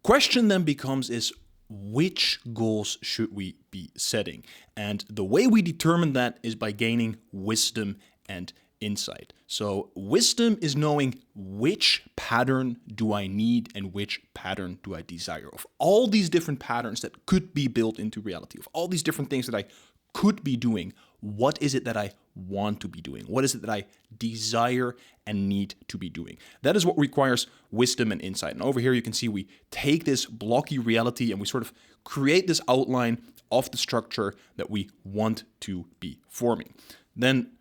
question then becomes is which goals should we be setting? And the way we determine that is by gaining wisdom and insight. So wisdom is knowing which pattern do I need and which pattern do I desire. Of all these different patterns that could be built into reality, of all these different things that I could be doing, what is it that I want to be doing? What is it that I desire and need to be doing? That is what requires wisdom and insight. And over here you can see we take this blocky reality and we sort of create this outline of the structure that we want to be forming. Then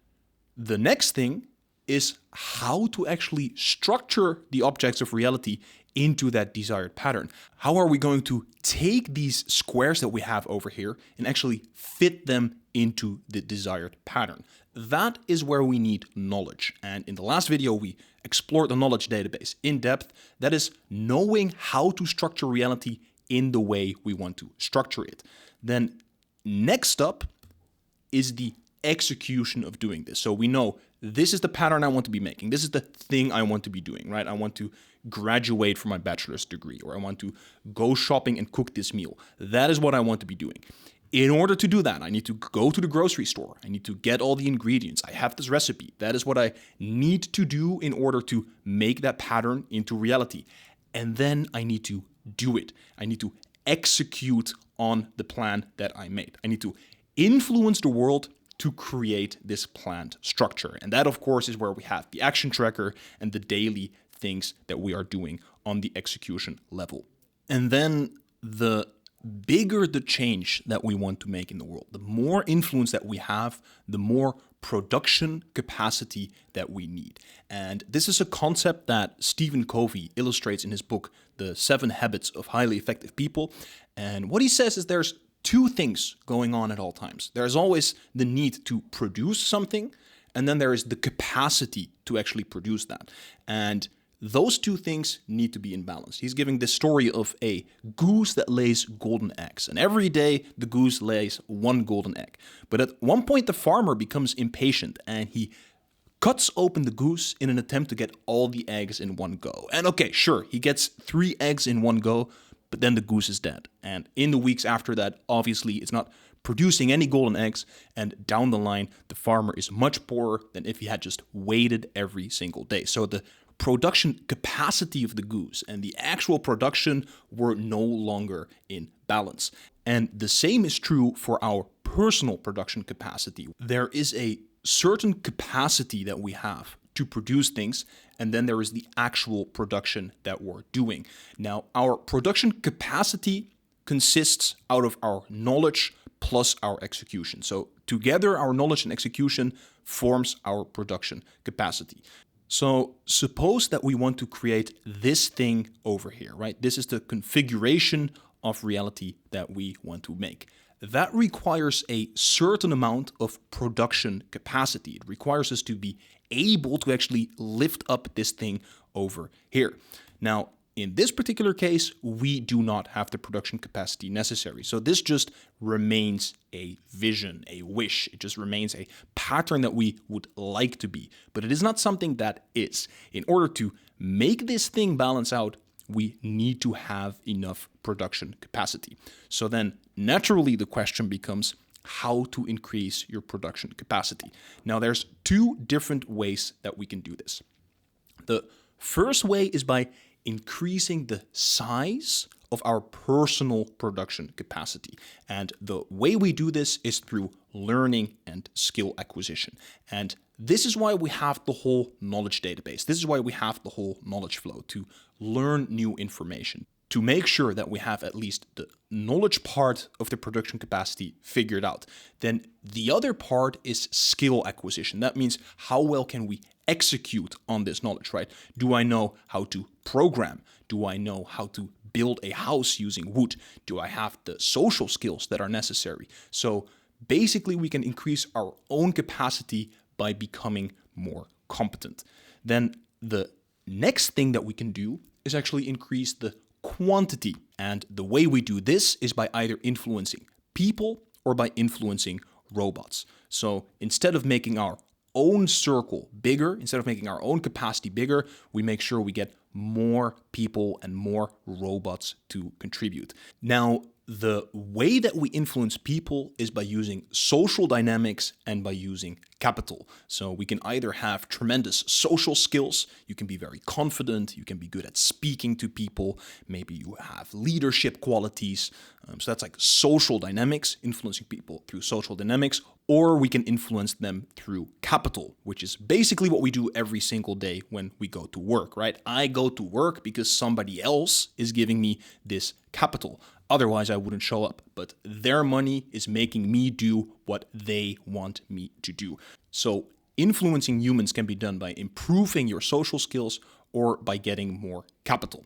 the next thing is how to actually structure the objects of reality into that desired pattern. How are we going to take these squares that we have over here and actually fit them into the desired pattern? That is where we need knowledge. And in the last video, we explored the knowledge database in depth. That is knowing how to structure reality in the way we want to structure it. Then next up is the execution of doing this. So we know this is the pattern I want to be making. This is the thing I want to be doing, right? I want to graduate from my bachelor's degree, or I want to go shopping and cook this meal. That is what I want to be doing. In order to do that, I need to go to the grocery store. I need to get all the ingredients. I have this recipe. That is what I need to do in order to make that pattern into reality. And then I need to do it. I need to execute on the plan that I made. I need to influence the world to create this planned structure. And that, of course, is where we have the action tracker and the daily things that we are doing on the execution level. And then the bigger the change that we want to make in the world, the more influence that we have, the more production capacity that we need. And this is a concept that Stephen Covey illustrates in his book, The 7 Habits of Highly Effective People. And what he says is there's two things going on at all times. There's always the need to produce something, and then there is the capacity to actually produce that. And those two things need to be in balance. He's giving this story of a goose that lays golden eggs. And every day the goose lays one golden egg. But at one point the farmer becomes impatient and he cuts open the goose in an attempt to get all the eggs in one go. And okay, sure, he gets 3 eggs in one go, but then the goose is dead. And in the weeks after that, obviously, it's not producing any golden eggs. And down the line, the farmer is much poorer than if he had just waited every single day. So the production capacity of the goose and the actual production were no longer in balance. And the same is true for our personal production capacity. There is a certain capacity that we have to produce things, and then there is the actual production that we're doing. Now, our production capacity consists out of our knowledge plus our execution. So together, our knowledge and execution forms our production capacity. So suppose that we want to create this thing over here, right? This is the configuration of reality that we want to make. That requires a certain amount of production capacity. It requires us to be able to actually lift up this thing over here. Now, in this particular case, we do not have the production capacity necessary. So this just remains a vision, a wish. It just remains a pattern that we would like to be. But it is not something that is. In order to make this thing balance out, we need to have enough production capacity. So then naturally the question becomes how to increase your production capacity. Now there's 2 different ways that we can do this. The first way is by increasing the size of our personal production capacity. And the way we do this is through learning and skill acquisition. And this is why we have the whole knowledge database. This is why we have the whole knowledge flow, to learn new information, to make sure that we have at least the knowledge part of the production capacity figured out. Then the other part is skill acquisition. That means how well can we execute on this knowledge, right? Do I know how to program? Do I know how to build a house using wood? Do I have the social skills that are necessary? So basically we can increase our own capacity by becoming more competent. Then the next thing that we can do is actually increase the quantity. And the way we do this is by either influencing people or by influencing robots. So instead of making our own circle bigger, instead of making our own capacity bigger, we make sure we get more people and more robots to contribute. Now, the way that we influence people is by using social dynamics and by using capital. So we can either have tremendous social skills, you can be very confident, you can be good at speaking to people, maybe you have leadership qualities. So that's like social dynamics, influencing people through social dynamics, or we can influence them through capital, which is basically what we do every single day when we go to work, right? I go to work because somebody else is giving me this capital. Otherwise, I wouldn't show up. But their money is making me do what they want me to do. So influencing humans can be done by improving your social skills or by getting more capital.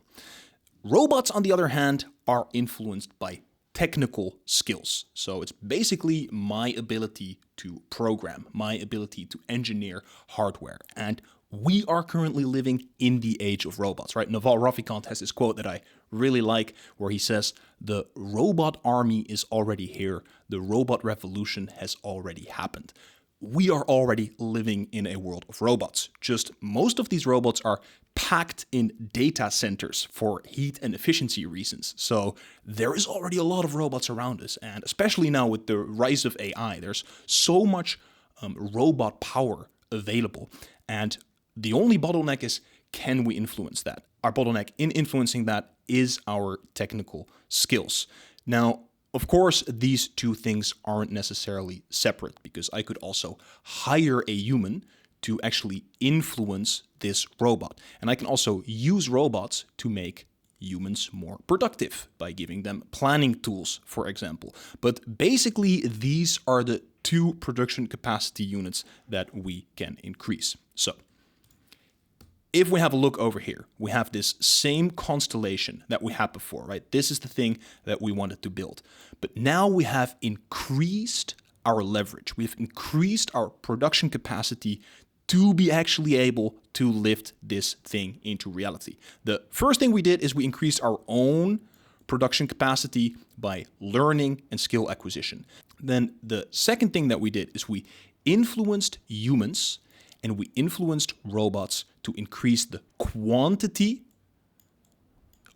Robots, on the other hand, are influenced by technical skills. So it's basically my ability to program, my ability to engineer hardware. And we are currently living in the age of robots, right? Naval Ravikant has this quote that I really like where he says, "The robot army is already here. The robot revolution has already happened." We are already living in a world of robots. Just most of these robots are packed in data centers for heat and efficiency reasons. So there is already a lot of robots around us. And especially now with the rise of AI, there's so much robot power available. And the only bottleneck is, can we influence that? Our bottleneck in influencing that is our technical skills. Now, of course, these two things aren't necessarily separate, because I could also hire a human to actually influence this robot. And I can also use robots to make humans more productive by giving them planning tools, for example. But basically, these are the two production capacity units that we can increase. So if we have a look over here, we have this same constellation that we had before, right? This is the thing that we wanted to build. But now we have increased our leverage. We've increased our production capacity to be actually able to lift this thing into reality. The first thing we did is we increased our own production capacity by learning and skill acquisition. Then the second thing that we did is we influenced humans and we influenced robots to increase the quantity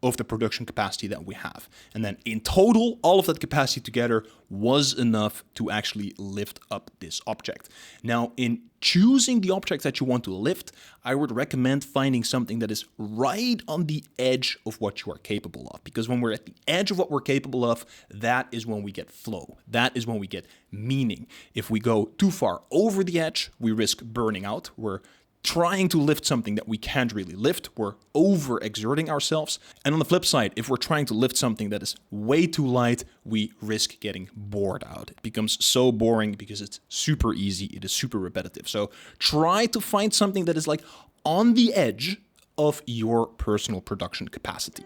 of the production capacity that we have. And then in total, all of that capacity together was enough to actually lift up this object. Now, in choosing the object that you want to lift, I would recommend finding something that is right on the edge of what you are capable of. Because when we're at the edge of what we're capable of, that is when we get flow. That is when we get meaning. If we go too far over the edge, we risk burning out. We're trying to lift something that we can't really lift. We're overexerting ourselves. And on the flip side, if we're trying to lift something that is way too light, we risk getting bored out. It becomes so boring because it's super easy. It is super repetitive. So try to find something that is like on the edge of your personal production capacity.